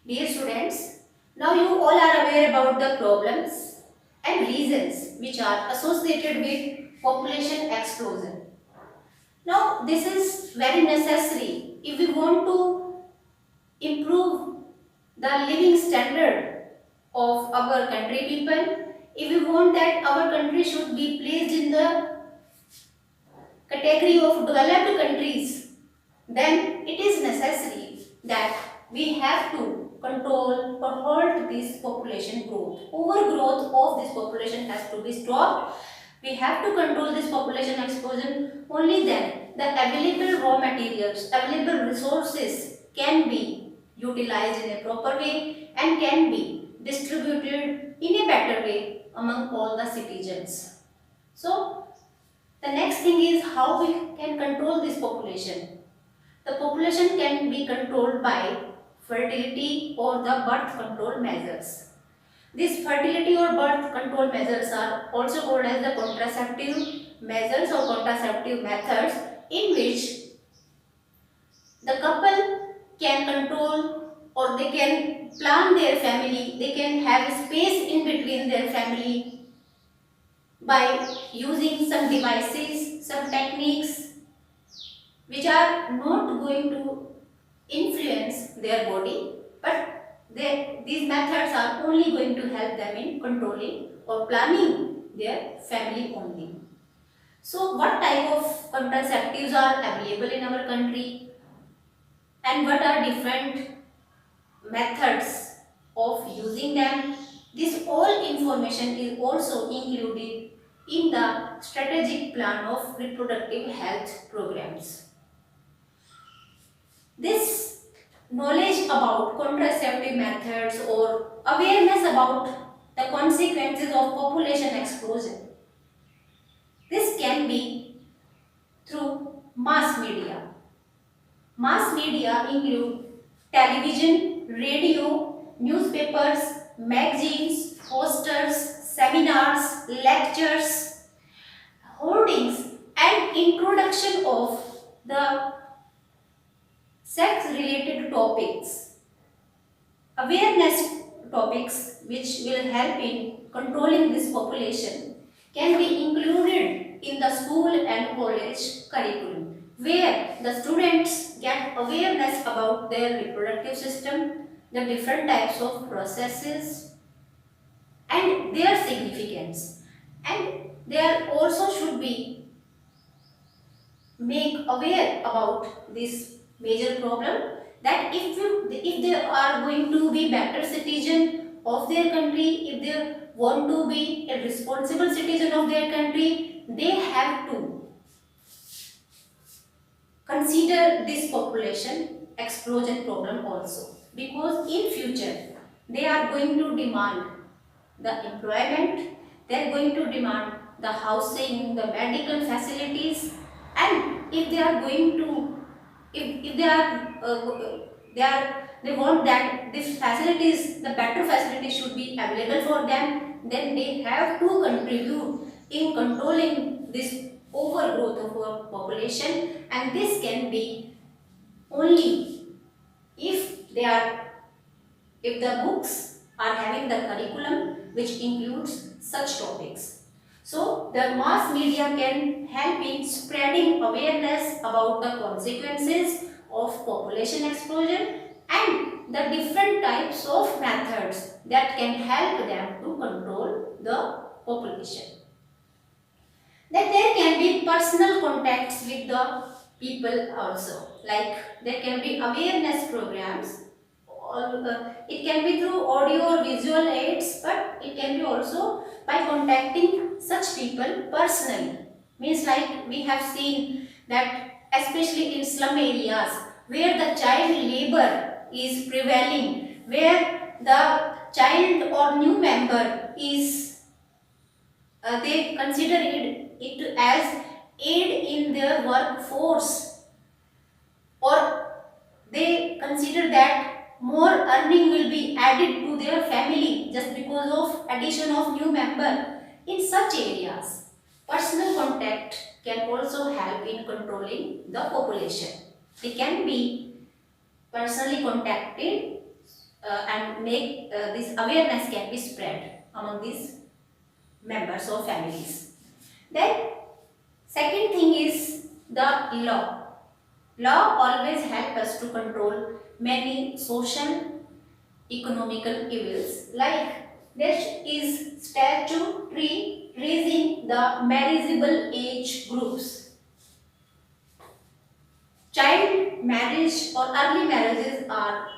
Dear students, now you all are aware about the problems and reasons which are associated with population explosion. Now this is very necessary if we want to improve the living standard of our country people, if we want that our country should be placed in the category of developed countries, then it is necessary that we have to control or halt this population growth. Overgrowth of this population has to be stopped. We have to control this population explosion. Only then the available raw materials, available resources can be utilized in a proper way and can be distributed in a better way among all the citizens. So the next thing is how we can control this population. The population can be controlled by fertility or the birth control measures. These fertility or birth control measures are also called as the contraceptive measures or contraceptive methods, in which the couple can control or they can plan their family, they can have space in between their family by using some devices, some techniques which are not going to influence their body, but these methods are only going to help them in controlling or planning their family only. So what type of contraceptives are available in our country and what are different methods of using them? This all information is also included in the strategic plan of reproductive health programs. This knowledge about contraceptive methods or awareness about the consequences of population explosion, this can be through mass media. Mass media include television, radio, newspapers, magazines, posters, seminars, lectures, hoardings and introduction of the sex related topics, awareness topics which will help in controlling this population can be included in the school and college curriculum, where the students get awareness about their reproductive system, the different types of processes and their significance, and there also should be make aware about this major problem, that if they are going to be better citizen of their country, if they want to be a responsible citizen of their country, they have to consider this population explosion problem also, because in future they are going to demand the employment, they are going to demand the housing, the medical facilities, and if they are going to if they want that this facilities, the better facilities should be available for them, then they have to contribute in controlling this overgrowth of our population, and this can be only if they are if the books are having the curriculum which includes such topics. So the mass media can help in spreading awareness about the consequences of population explosion and the different types of methods that can help them to control the population. Then there can be personal contacts with the people also, like there can be awareness programs, it can be through audio or visual aids, but it can be also by contacting such people personally. Means like we have seen that especially in slum areas where the child labor is prevailing, where the child or new member is they consider it as aid in their workforce, or they consider that more earning will be added to their family just because of addition of new member. In such areas, personal contact can also help in controlling the population. They can be personally contacted and make this awareness can be spread among these members or families. Then second thing is the law. Law always help us to control many social economical evils, like there is statutory raising the marriageable age groups. Child marriage or early marriages are,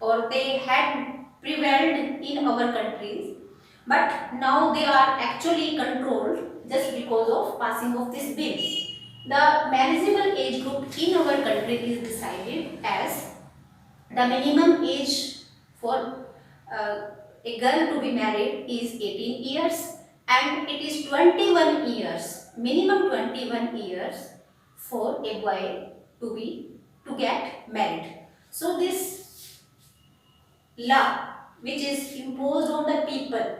or they had prevailed in our countries, but now they are actually controlled just because of passing of this bill. The marriageable age group in our country is decided as the minimum age for a girl to be married is 18 years and it is 21 years, minimum 21 years for a boy to get married. So this law which is imposed on the people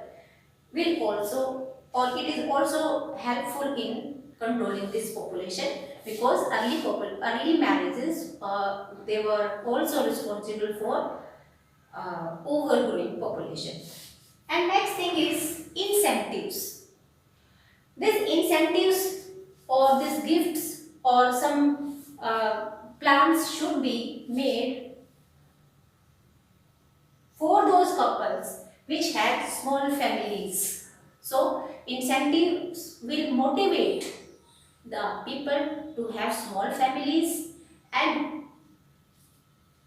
will also, or it is also helpful in controlling this population, because early marriages they were also responsible for overgrowing population. And next thing is incentives. These incentives or these gifts or some plans should be made for those couples which had small families. So incentives will motivate the people to have small families, and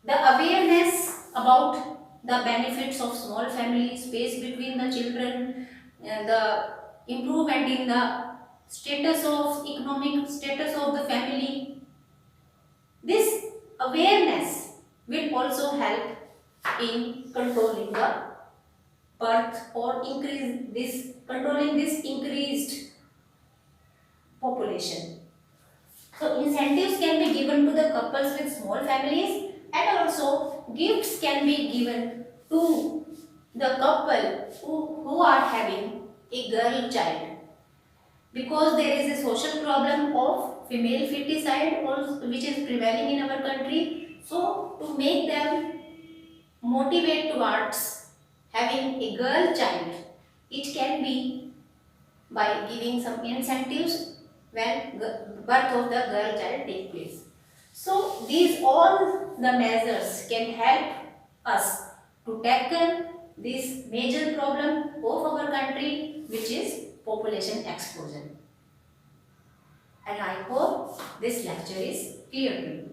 the awareness about the benefits of small families, space between the children, the improvement in the status of economic status of the family. This awareness will also help in controlling the birth or increase this, controlling this increased population. So incentives can be given to the couples with small families, and also gifts can be given to the couple who are having a girl child, because there is a social problem of female feticide also, which is prevailing in our country. So to make them motivate towards having a girl child, it can be by giving some incentives when birth of the girl child take place. So these all the measures can help us to tackle this major problem of our country, which is population explosion. And I hope this lecture is clear to you.